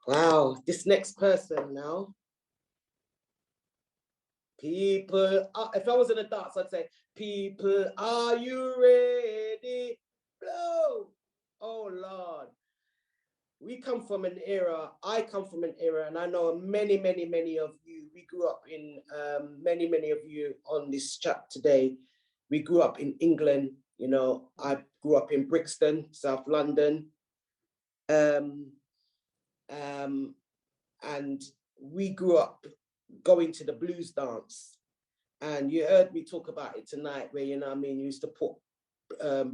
Wow, this next person now. People, if I was in a dance, I'd say, people, are you ready? Blow. Oh, Lord. We come from an era, I come from an era, and I know many, many, many of you, we grew up in, many of you on this chat today, we grew up in England, you know, I grew up in Brixton, South London, and we grew up going to the blues dance. And you heard me talk about it tonight, where, you know what I mean, you used to put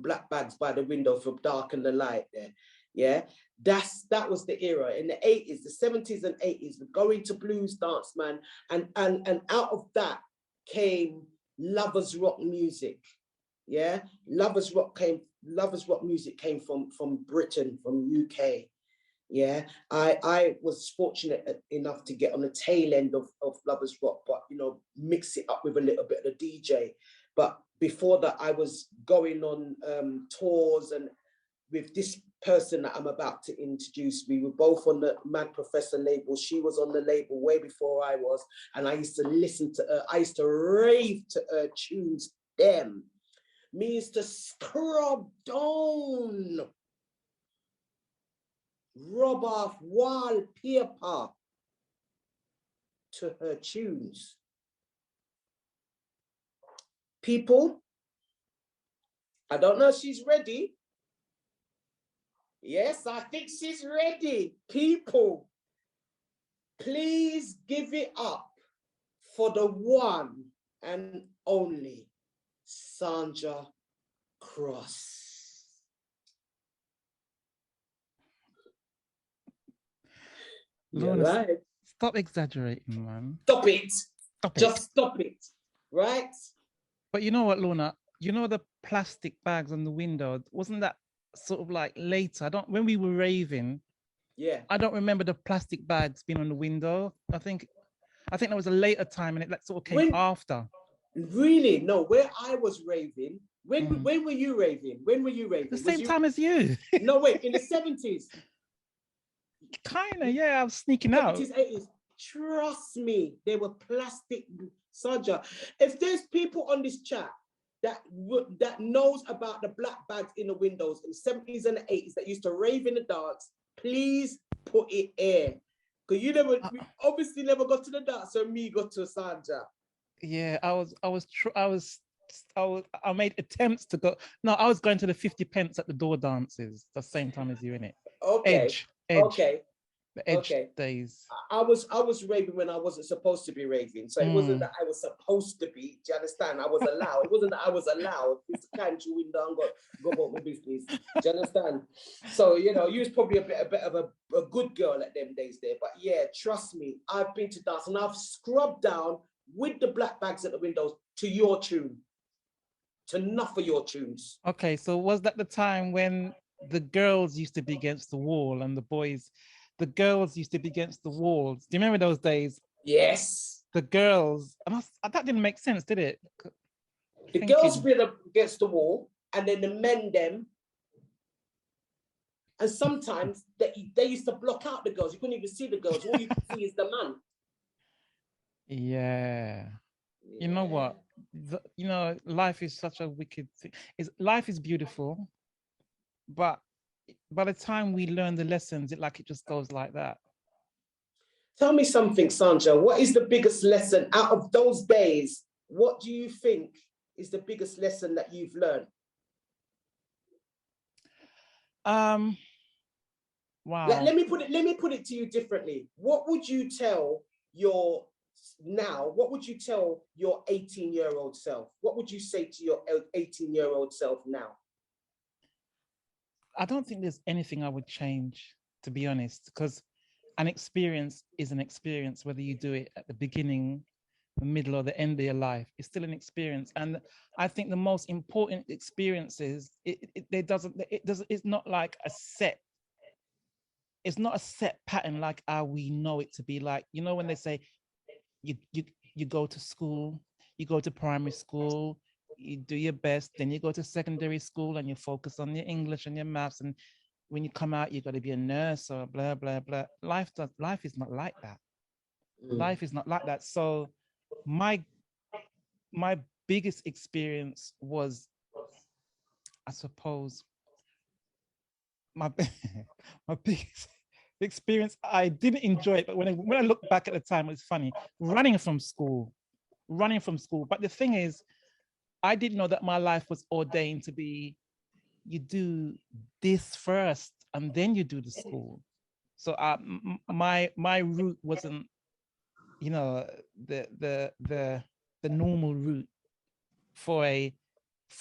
black bags by the window for darken the light there. Yeah, that was the era in the 80s, the 70s and 80s. We're going to blues dance, man, and out of that came lovers rock music. Yeah, lovers rock music came from Britain, from UK. Yeah, I was fortunate enough to get on the tail end of lovers rock, but you know, mix it up with a little bit of the DJ. But before that, I was going on tours, and with this person that I'm about to introduce, we were both on the Mad Professor label. She was on the label way before I was, and I used to listen to her. I used to rave to her tunes. Them, me used to scrub down, rub off wallpaper to her tunes. People, I don't know if she's ready. Yes, I think she's ready. People, please give it up for the one and only Sandra Cross. Lorna, right. Stop exaggerating, man. Stop it. Stop it. Just stop it. Right? But you know what, Lorna? You know the plastic bags on the window? Wasn't that sort of like later? When we were raving, yeah, I don't remember the plastic bags being on the window. I think that was a later time, and it sort of came after. Really? No, where I was raving, when were you raving? When were you raving? The same time as you. No, wait, in the 70s. Kind of, yeah, I was sneaking 70s, out. 80s. Trust me, they were plastic, Sandra. If there's people on this chat that knows about the black bags in the windows in the 70s and the 80s that used to rave in the dance, please put it here. Because you obviously never got to the dance, so me got to Sandra. Yeah, I made attempts to go. No, I was going to the 50 pence at the door dances the same time as you, in it. Okay. Edge. Okay. The Edge days. I was raving when I wasn't supposed to be raving. So it wasn't that I was supposed to be. Do you understand? I was allowed. It wasn't that I was allowed. It's the kind you win down, go about my business. Do you understand? So, you know, you was probably a bit of a good girl at them days there. But yeah, trust me, I've been to dance and I've scrubbed down with the black bags at the windows to your tune. To enough of your tunes. Okay, so was that the time when the girls used to be against the wall and the girls used to be against the walls? Do you remember those days? Yes. The girls, that didn't make sense, did it? The girls be against the wall, and then the men them. And sometimes they used to block out the girls. You couldn't even see the girls. All you could see is the man. Yeah. You know what? Life is such a wicked thing. Life is beautiful, but by the time we learn the lessons, it just goes like that. Tell me something, Sandra. What is the biggest lesson out of those days? What do you think is the biggest lesson that you've learned? Wow. Let me put it to you differently. What would you tell your 18-year-old self? What would you say to your 18-year-old self now? I don't think there's anything I would change, to be honest, because an experience is an experience, whether you do it at the beginning, the middle, or the end of your life. It's still an experience. And I think the most important experiences, it's not like it's not a set pattern like how we know it to be. Like, you know, when they say you go to school, you go to primary school, you do your best, then you go to secondary school and you focus on your English and your maths, and when you come out, you got to be a nurse or blah, blah, blah. Life is not like that. Life is not like that. So my biggest experience was, I suppose, my biggest experience. I didn't enjoy it, but when I look back at the time, it's funny. Running from school. But the thing is, I didn't know that my life was ordained to be, you do this first and then you do the school. So my route wasn't, you know, the normal route for a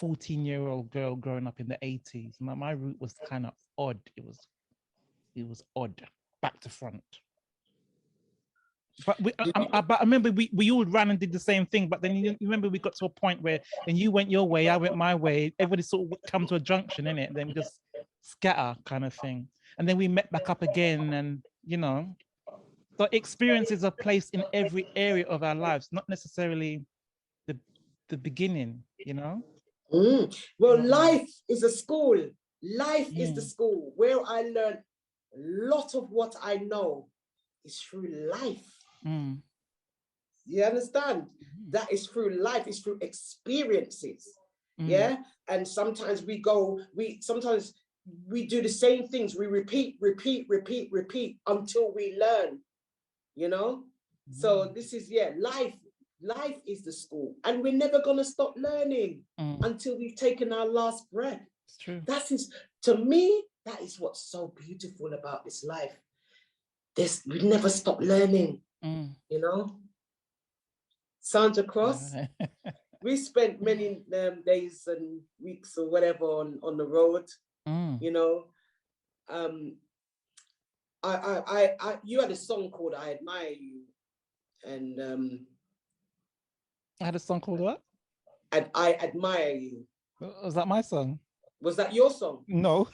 14-year-old girl growing up in the 80s. My route was kind of odd. It was odd, back to front. But I remember we all ran and did the same thing. But then you remember we got to a point where then you went your way, I went my way. Everybody sort of come to a junction, innit? And then we just scatter kind of thing. And then we met back up again, and you know, so experiences are placed in every area of our lives, not necessarily the beginning, you know. Well, life is a school. Life is the school where I learned a lot of what I know is through life. You understand? That is through life, it's through experiences. Yeah. And sometimes we do the same things. We repeat until we learn, you know? So this is, life is the school, and we're never going to stop learning until we've taken our last breath. It's true. To me, that is what's so beautiful about this life. We never stop learning, you know? Sandra Cross, we spent many days and weeks or whatever on the road, you know? You had a song called I Admire You, and I had a song called what? And I Admire You. Was that my song? Was that your song? No.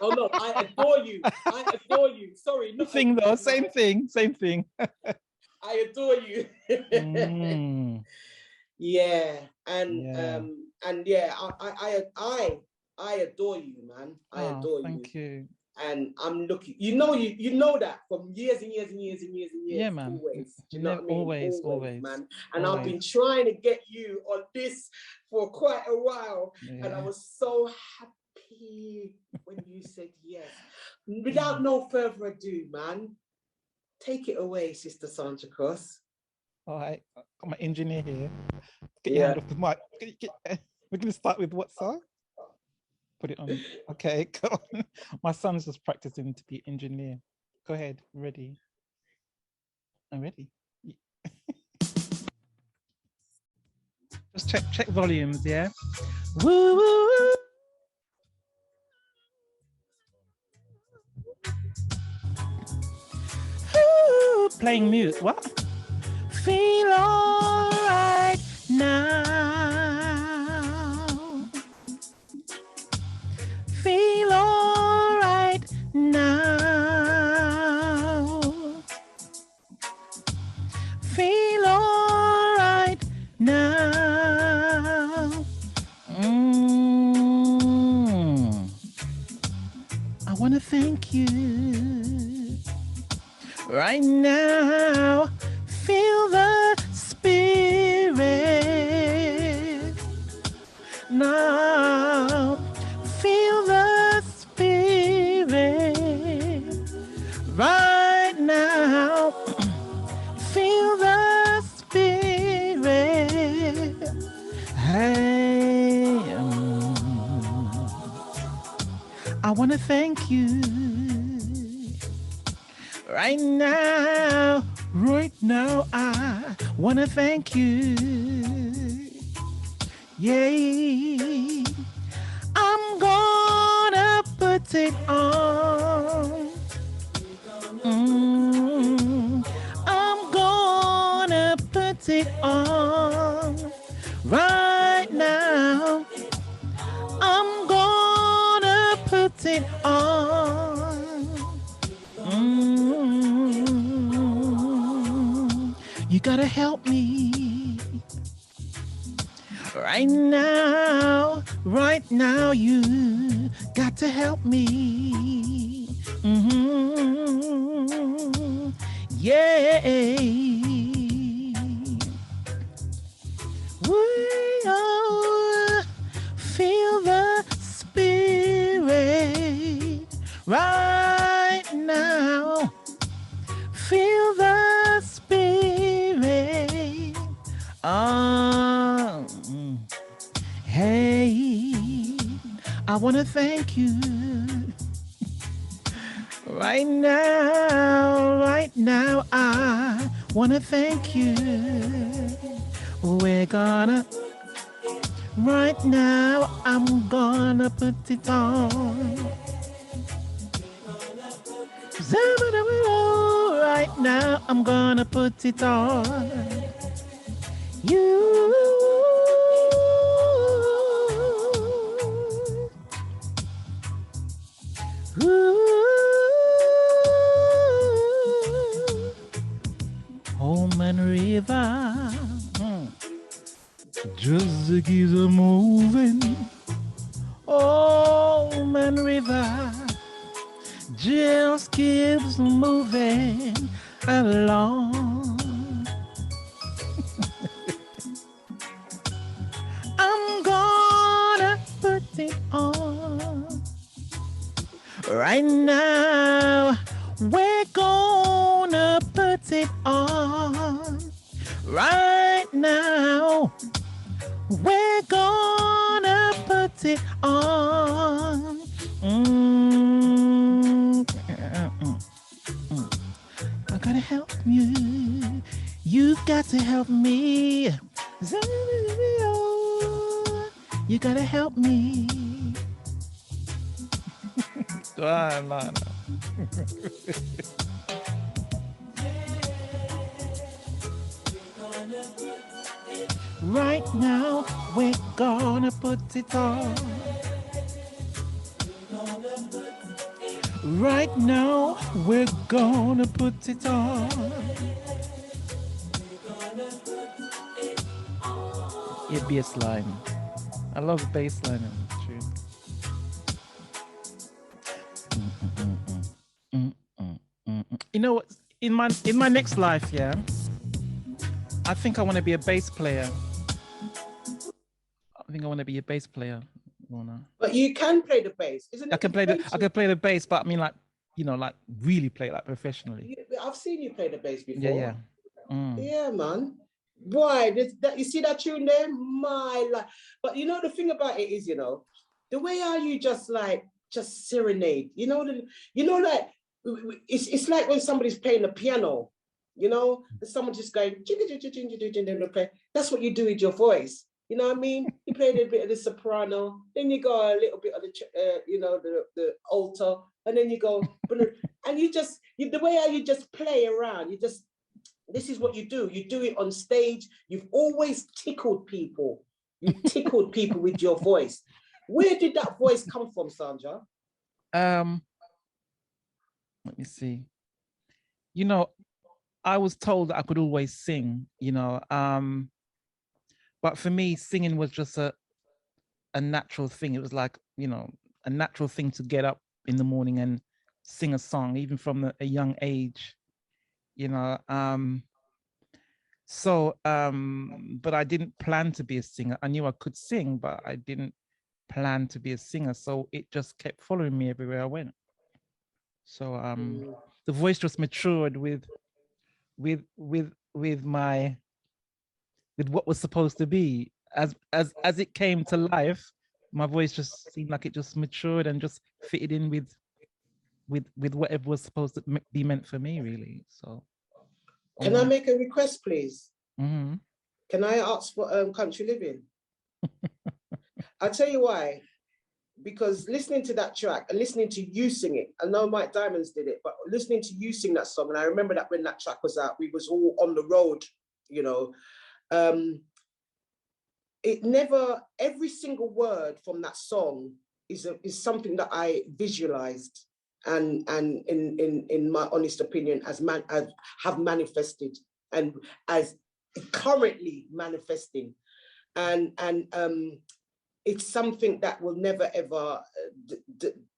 Oh no, I adore you. I adore you. Sorry. No, thing though, same thing. I adore you. Yeah. And yeah, I adore you, man. I adore you. Thank you. And I'm looking, you know that from years and years and years and years and years. Yeah, man. Always. Do you know what I mean? Always, man. And I've been trying to get you on this for quite a while. Yeah. And I was so happy when you said yes. Without no further ado, man, take it away, Sister Sandra Cross. All right, got my engineer here. Get your hand off the mic. We're going to start with what song? Put it on. Okay, go on. My son's just practicing to be an engineer. Go ahead, ready. I'm ready. Just check volumes, yeah? Woo, woo, woo. Ooh, playing mute, what? Feel all right now. Feel all right now. Feel all right now. I want to thank you right now. Feel the spirit now. Feel the spirit right now. Feel the spirit. Hey, I want to thank you right now. Right now, I want to thank you. Yeah, I'm gonna put it on. I'm gonna put it on right now. I'm gonna put it on. You gotta help me right now. Right now, you got to help me. Mm-hmm. Yeah. We all feel the spirit right now. Feel the spirit. Oh, hey, I want to thank you right now. Right now, I want to thank you. We're gonna, right now, I'm gonna put it on. Right now, I'm gonna put it on. You. Home and river. Just keeps moving. Home and river. Just keeps moving along. I'm gonna put it on. Right now, we're gonna put it on. Right now, we're gonna put it on. I gotta help you. You got to help me. You gotta help me. Right now, we're gonna put it on. Right now, we're gonna put it on. Yeah, bass line. I love bass line in the tune. You know what? In my next life, yeah, I think I want to be a bass player. I think I want to be a bass player. But you can play the bass, isn't it? I can play the bass, but I mean, like, you know, like really play like professionally. I've seen you play the bass before. Yeah. Yeah, man. Boy, that you see that tune there, my life. But you know the thing about it is, you know, the way how you just serenade. You know, like it's like when somebody's playing the piano. You know, and someone just going. That's what you do with your voice. You know what I mean? You play a bit of the soprano, then you go a little bit of the, you know, the alto, and then you go, and the way how you just play around, this is what you do. You do it on stage. You've always tickled people. You tickled people with your voice. Where did that voice come from, Sandra? Let me see. You know, I was told that I could always sing, you know, but for me, singing was just a natural thing. It was like, you know, a natural thing to get up in the morning and sing a song, even from a young age, you know. But I didn't plan to be a singer. I knew I could sing, but I didn't plan to be a singer. So it just kept following me everywhere I went. So the voice just matured with what was supposed to be. As it came to life, my voice just seemed like it just matured and just fitted in with whatever was supposed to be meant for me, really. So can I make a request, please? Mm-hmm. Can I ask for Country Living? I'll tell you why. Because listening to that track and listening to you sing it, I know Mike Diamonds did it, but listening to you sing that song, and I remember that when that track was out, we was all on the road, you know. Every single word from that song is something that I visualized and in my honest opinion have manifested and as currently manifesting, and it's something that will never ever,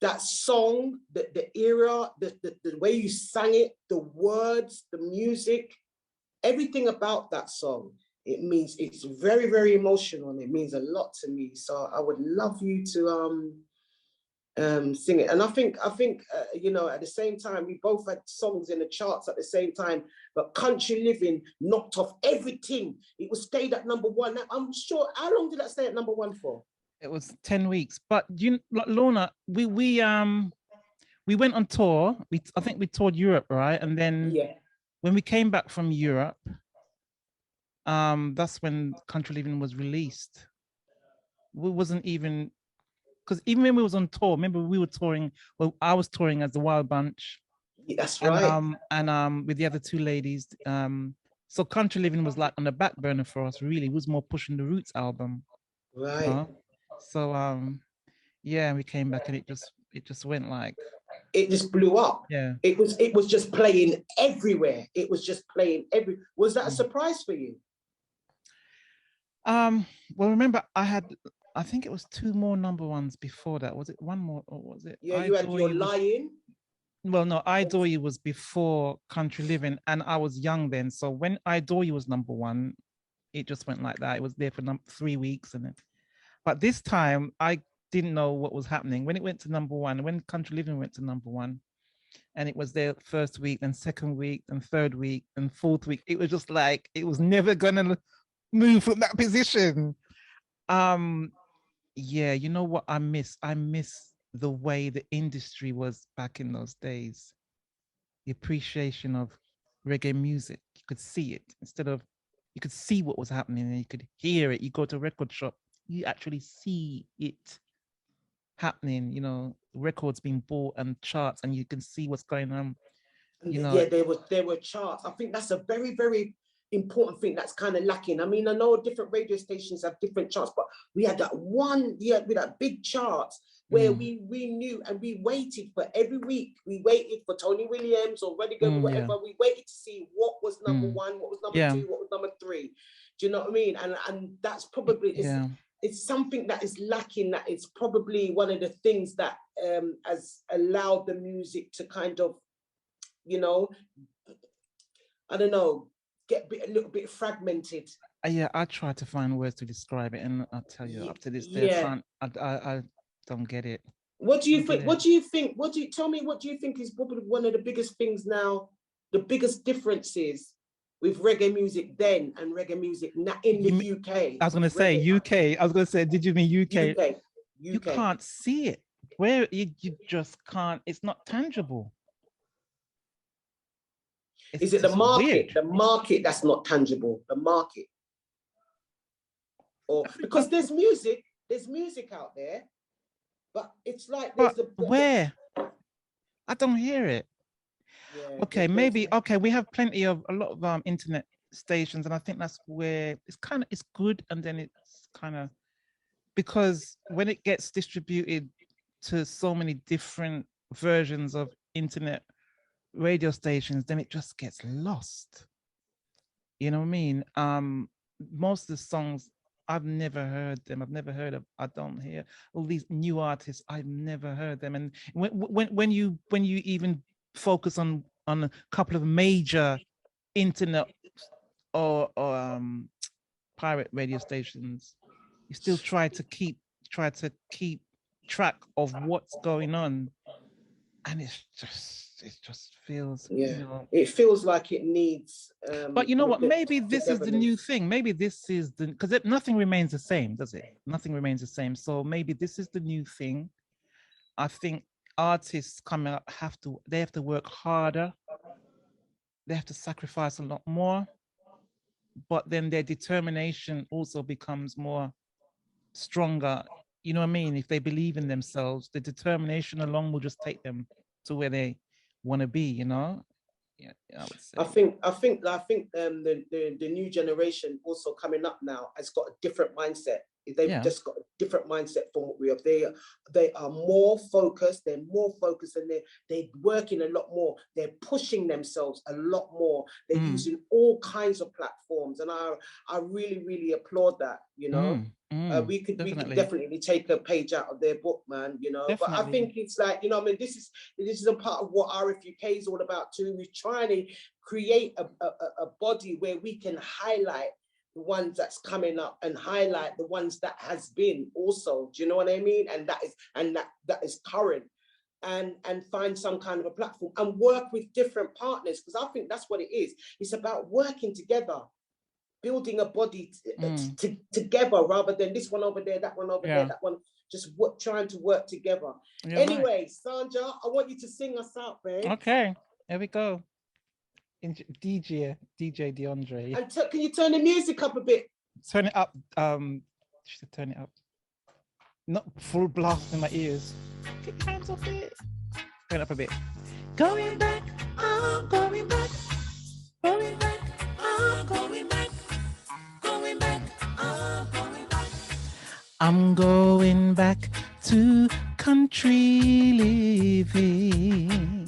that song, the era, the way you sang it, the words, the music, everything about that song, it means, it's very, very emotional, and it means a lot to me. So I would love you to sing it. And I think you know, at the same time, we both had songs in the charts at the same time, but Country Living knocked off everything. It was stayed at #1. I'm sure, how long did that stay at #1 for? It was 10 weeks. But you, Lorna, we went on tour. I think we toured Europe, right? And then Yeah. when we came back from Europe, that's when Country Living was released. We wasn't even, because even when we was on tour, remember we were touring, well, I was touring as the Wild Bunch. Yeah, that's right. And with the other two ladies. So Country Living was like on the back burner for us, really. It was more pushing the Roots album. Right. So yeah, we came back and it just went like, it just blew up. Yeah. It was just playing everywhere. It was just playing Was that a surprise for you? Well, remember I think it was 2 more #1s before that. Was it 1 more, or was it? Yeah, you had Your Lying. Well, no, I Adore You was before Country Living, and I was young then. So when I Adore You was #1, it just went like that. It was there for 3 weeks, and then, but this time I didn't know what was happening when it went to #1. When Country Living went to #1, and it was there first week, and second week, and third week, and fourth week. It was just like it was never gonna move from that position. Yeah, you know what I miss? I miss the way the industry was back in those days. The appreciation of reggae music. You could see it instead of, you could see what was happening and you could hear it. You go to a record shop, you actually see it happening, you know, records being bought and charts, and you can see what's going on. You know, yeah, there were charts. I think that's a very, very important thing that's kind of lacking. I mean, I know different radio stations have different charts, but we had that one, yeah, with that big charts where we knew, and we waited for every week. We waited for Tony Williams or Reddy Go, whatever. Yeah. We waited to see what was #1, what was #2, what was #3. Do you know what I mean? And that's probably, it's something that is lacking. That is probably one of the things that has allowed the music to kind of, you know, I don't know, get a little bit fragmented. Yeah, I try to find words to describe it, and I'll tell you, up to this day, I don't get it. What do you think? What do you think? Tell me? What do you think is probably one of the biggest things now? The biggest differences with reggae music then and reggae music now in the UK. I was going to say UK. I was going to say, did you mean UK? UK. You can't see it. Where you just can't. It's not tangible. Is it the market? Weird. The market that's not tangible. The market, or because there's music out there, but it's like where? I don't hear it. Yeah, okay, maybe. Okay, we have a lot of internet stations, and I think that's where it's good, and then it's kind of, because when it gets distributed to so many different versions of internet radio stations, then it just gets lost. You know what I mean? Most of the songs, I've never heard them. I've never heard of. I don't hear all these new artists. I've never heard them. And when you even focus on a couple of major internet or pirate radio stations, you still try to keep track of what's going on, and it just feels, you know, it feels like it needs but you know what, maybe this is the new thing. Maybe this is the, because nothing remains the same, does it? Nothing remains the same. So maybe this is the new thing. I think artists coming up have to work harder. They have to sacrifice a lot more, but then their determination also becomes more stronger. You know what I mean? If they believe in themselves, the determination alone will just take them to where they want to be, you know? Yeah, I would say. I think the new generation also coming up now has got a different mindset. They've just got a different mindset from what we have. They are more focused. They're more focused, and they're working a lot more. They're pushing themselves a lot more. They're using all kinds of platforms, and I really, really applaud that. You know, we could definitely take a page out of their book, man. You know, but I think it's like, you know, I mean, this is a part of what RFUK is all about too. We're trying to create a body where we can highlight the ones that's coming up and highlight the ones that has been also. Do you know what I mean? And that is current, and find some kind of a platform and work with different partners, because I think that's what it is. It's about working together, building a body together, rather than this one over there, that one over there, that one, just trying to work together. Anyway, right. Sandra, I want you to sing us out, babe. Okay, here we go. DJ DeAndre. And can you turn the music up a bit? Turn it up. Should turn it up. Not full blast in my ears. Get your hands off it. Turn it up a bit. Going back, I'm going back. Going back, I'm going back. Going back, I'm going back. I'm going back to country living,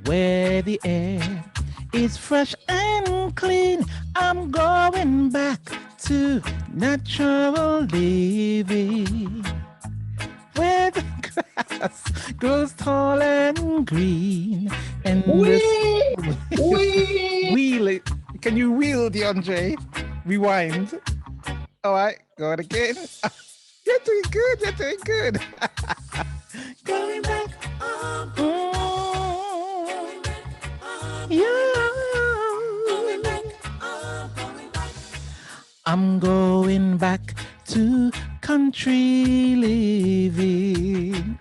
where the air is fresh and clean. I'm going back to natural living, where the grass grows tall and green. And wheel it. Can you wheel, DeAndre? Rewind. All right, go on again. You're doing good. You're doing good. Going back. I'm going back to country living,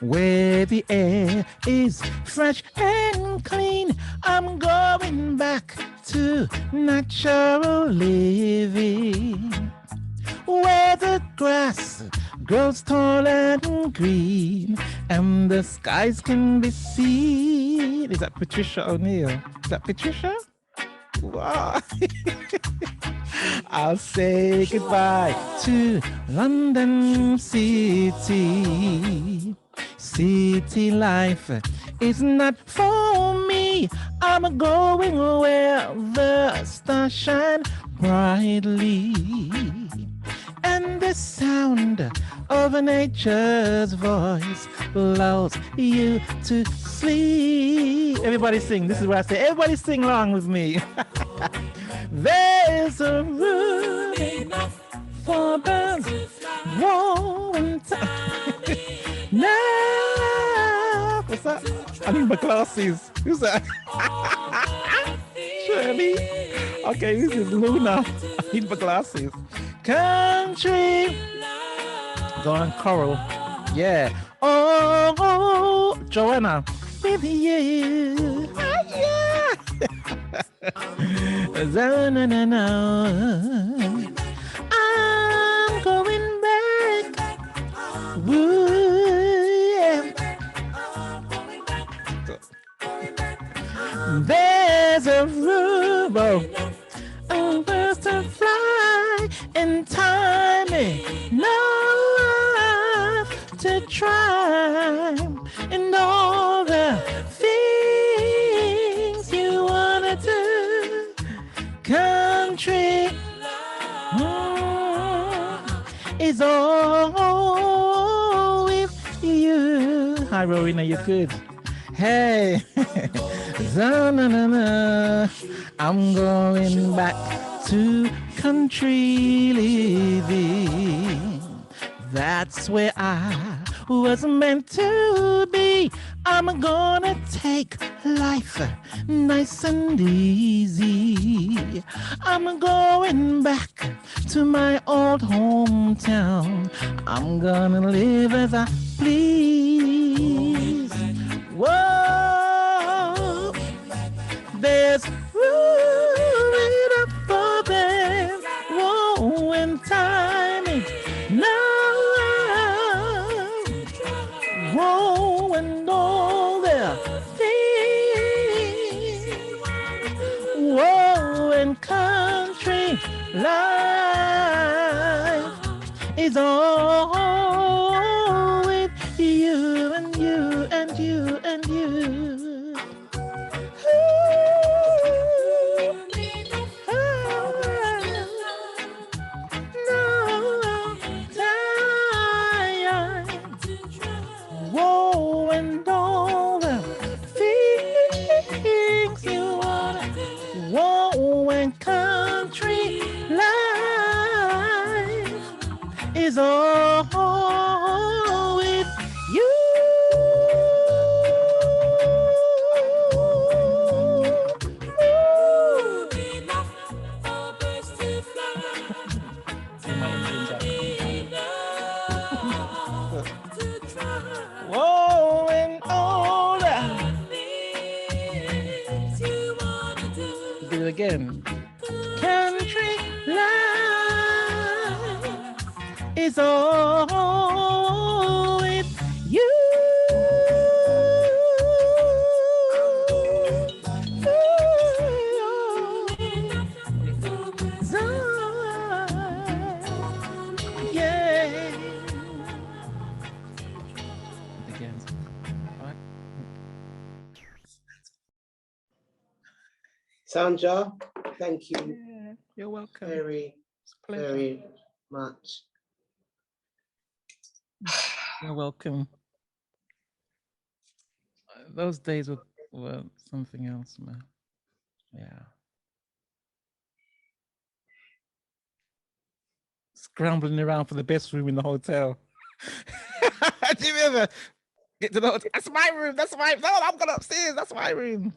where the air is fresh and clean. I'm going back to natural living, where the grass grows tall and green, and the skies can be seen. Is that Patricia O'Neill? Is that Patricia? Wow. I'll say goodbye to London City. City life is not for me. I'm going where the stars shine brightly, and the sound of nature's voice lulls you to sleep. Everybody sing. This is what I say. Everybody sing along with me. There's a room enough for birds. One time. Now. What's that? I need my glasses. Who's that? Shirley. Okay, this is Luna. I need my glasses. Country. Go on, Coral. Yeah. Oh, Joanna. With you. Ah, yeah. I'm going back. Woo, yeah. There's a room, a bird to fly in time, enough to try, and all the things you wanna do. Country is all with you. Hi, Rowena, you're good. Hey, I'm going back to country living. That's where I was meant to be. I'm gonna take life nice and easy. I'm going back to my old hometown. I'm gonna live as I please. Whoa, there's room enough for them. Whoa, and time is now. Whoa, and all their things. Whoa, and country life Growing older. Do it again. Country life is all with you. Yeah. Again. All right. Sandra, thank you Yeah, you're welcome. very, It's a pleasure. very much. You're welcome. Those days were something else, man. Yeah. Scrambling around for the best room in the hotel. Do you ever get to the hotel? That's my room. That's my. No, I'm going upstairs. That's my room.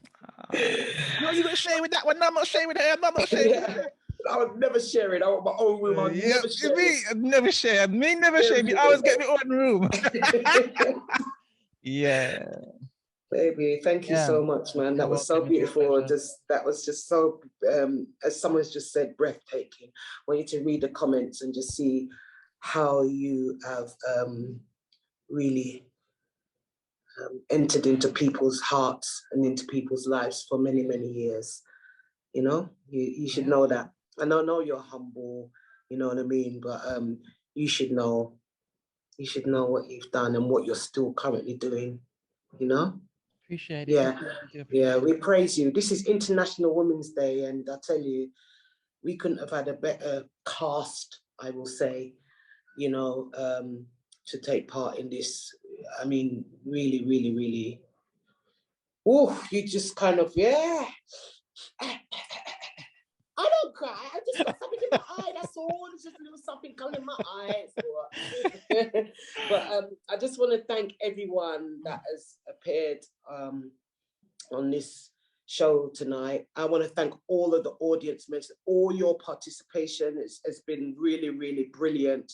No, you got to share with that one. No, I'm not sharing with her. No, I'm not sharing with her. I would never share it. I want my own room. I'd never share it. I'd never share. Me never share. Me always get my own room. Yeah. Baby, thank you so much, man. That was so beautiful. That was just so, as someone's just said, breathtaking. I want you to read the comments and just see how you have really entered into people's hearts and into people's lives for many, many years. You know, you should know that. And I know you're humble, you know what I mean? But you should know what you've done and what you're still currently doing, you know? Appreciate it. Yeah, we praise you. This is International Women's Day, and I tell you, we couldn't have had a better cast, I will say, you know, to take part in this. I mean, really, really, really. Oh, you just kind of, yeah. I don't cry. I just got something in my eye. That's all. It's just a little something coming in my eyes. But I just want to thank everyone that has appeared on this show tonight. I want to thank all of the audience members. All your participation has been really, really brilliant.